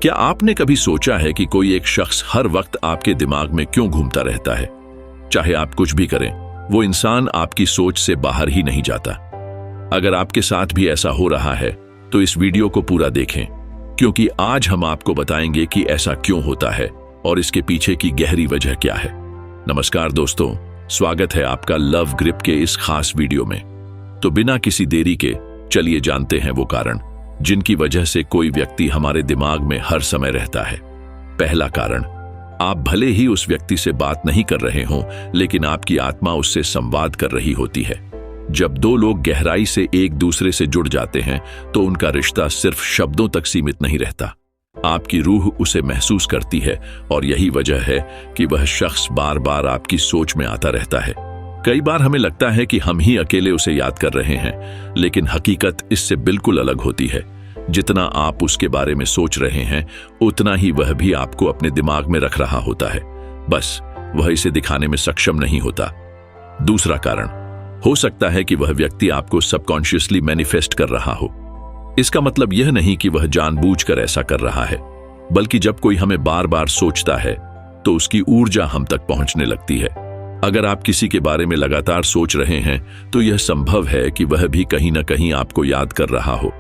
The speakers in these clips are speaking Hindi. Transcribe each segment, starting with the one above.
क्या आपने कभी सोचा है कि कोई एक शख्स हर वक्त आपके दिमाग में क्यों घूमता रहता है? चाहे आप कुछ भी करें, वो इंसान आपकी सोच से बाहर ही नहीं जाता। अगर आपके साथ भी ऐसा हो रहा है तो इस वीडियो को पूरा देखें, क्योंकि आज हम आपको बताएंगे कि ऐसा क्यों होता है और इसके पीछे की गहरी वजह क्या है। नमस्कार दोस्तों, स्वागत है आपका लव ग्रिप के इस खास वीडियो में। तो बिना किसी देरी के चलिए जानते हैं वो कारण जिनकी वजह से कोई व्यक्ति हमारे दिमाग में हर समय रहता है। पहला कारण, आप भले ही उस व्यक्ति से बात नहीं कर रहे हों, लेकिन आपकी आत्मा उससे संवाद कर रही होती है। जब दो लोग गहराई से एक दूसरे से जुड़ जाते हैं तो उनका रिश्ता सिर्फ शब्दों तक सीमित नहीं रहता। आपकी रूह उसे महसूस करती है और यही वजह है कि वह शख्स बार बार आपकी सोच में आता रहता है। कई बार हमें लगता है कि हम ही अकेले उसे याद कर रहे हैं, लेकिन हकीकत इससे बिल्कुल अलग होती है। जितना आप उसके बारे में सोच रहे हैं, उतना ही वह भी आपको अपने दिमाग में रख रहा होता है, बस वह इसे दिखाने में सक्षम नहीं होता। दूसरा कारण, हो सकता है कि वह व्यक्ति आपको सबकॉन्शियसली मैनिफेस्ट कर रहा हो। इसका मतलब यह नहीं कि वह जानबूझकर ऐसा कर रहा है, बल्कि जब कोई हमें बार बार सोचता है तो उसकी ऊर्जा हम तक पहुंचने लगती है। अगर आप किसी के बारे में लगातार सोच रहे हैं तो यह संभव है कि वह भी कहीं ना कहीं आपको याद कर रहा हो।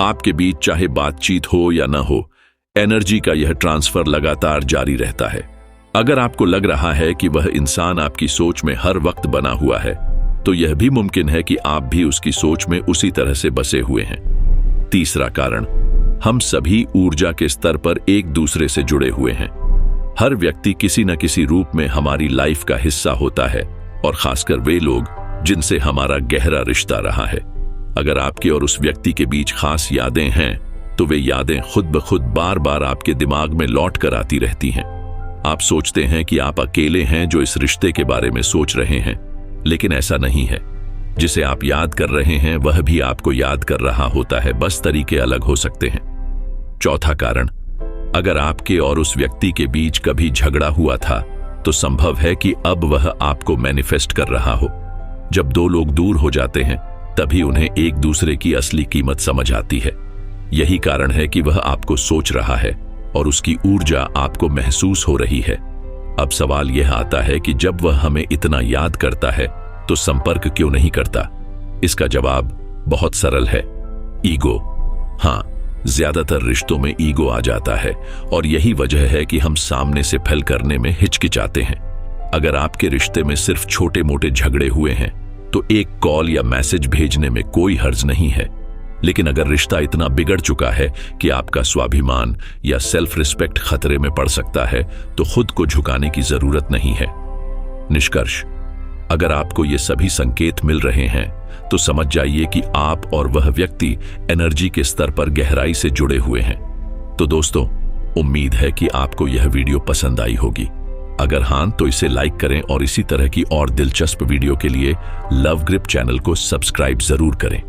आपके बीच चाहे बातचीत हो या ना हो, एनर्जी का यह ट्रांसफर लगातार जारी रहता है। अगर आपको लग रहा है कि वह इंसान आपकी सोच में हर वक्त बना हुआ है, तो यह भी मुमकिन है कि आप भी उसकी सोच में उसी तरह से बसे हुए हैं। तीसरा कारण, हम सभी ऊर्जा के स्तर पर एक दूसरे से जुड़े हुए हैं। हर व्यक्ति किसी न किसी रूप में हमारी लाइफ का हिस्सा होता है, और खासकर वे लोग जिनसे हमारा गहरा रिश्ता रहा है। अगर आपके और उस व्यक्ति के बीच खास यादें हैं, तो वे यादें खुद ब खुद बार बार आपके दिमाग में लौट कर आती रहती हैं। आप सोचते हैं कि आप अकेले हैं जो इस रिश्ते के बारे में सोच रहे हैं, लेकिन ऐसा नहीं है। जिसे आप याद कर रहे हैं वह भी आपको याद कर रहा होता है, बस तरीके अलग हो सकते हैं। चौथा कारण, अगर आपके और उस व्यक्ति के बीच कभी झगड़ा हुआ था तो संभव है कि अब वह आपको मैनिफेस्ट कर रहा हो। जब दो लोग दूर हो जाते हैं तभी उन्हें एक दूसरे की असली कीमत समझ आती है। यही कारण है कि वह आपको सोच रहा है और उसकी ऊर्जा आपको महसूस हो रही है। अब सवाल यह आता है कि जब वह हमें इतना याद करता है तो संपर्क क्यों नहीं करता? इसका जवाब बहुत सरल है, ईगो। हाँ, ज्यादातर रिश्तों में ईगो आ जाता है और यही वजह है कि हम सामने से पहल करने में हिचकिचाते हैं। अगर आपके रिश्ते में सिर्फ छोटे मोटे झगड़े हुए हैं तो एक कॉल या मैसेज भेजने में कोई हर्ज नहीं है, लेकिन अगर रिश्ता इतना बिगड़ चुका है कि आपका स्वाभिमान या सेल्फ रिस्पेक्ट खतरे में पड़ सकता है तो खुद को झुकाने की जरूरत नहीं है। निष्कर्ष, अगर आपको ये सभी संकेत मिल रहे हैं तो समझ जाइए कि आप और वह व्यक्ति एनर्जी के स्तर पर गहराई से जुड़े हुए हैं। तो दोस्तों, उम्मीद है कि आपको यह वीडियो पसंद आई होगी। अगर हाँ, तो इसे लाइक करें और इसी तरह की और दिलचस्प वीडियो के लिए लव ग्रिप चैनल को सब्सक्राइब जरूर करें।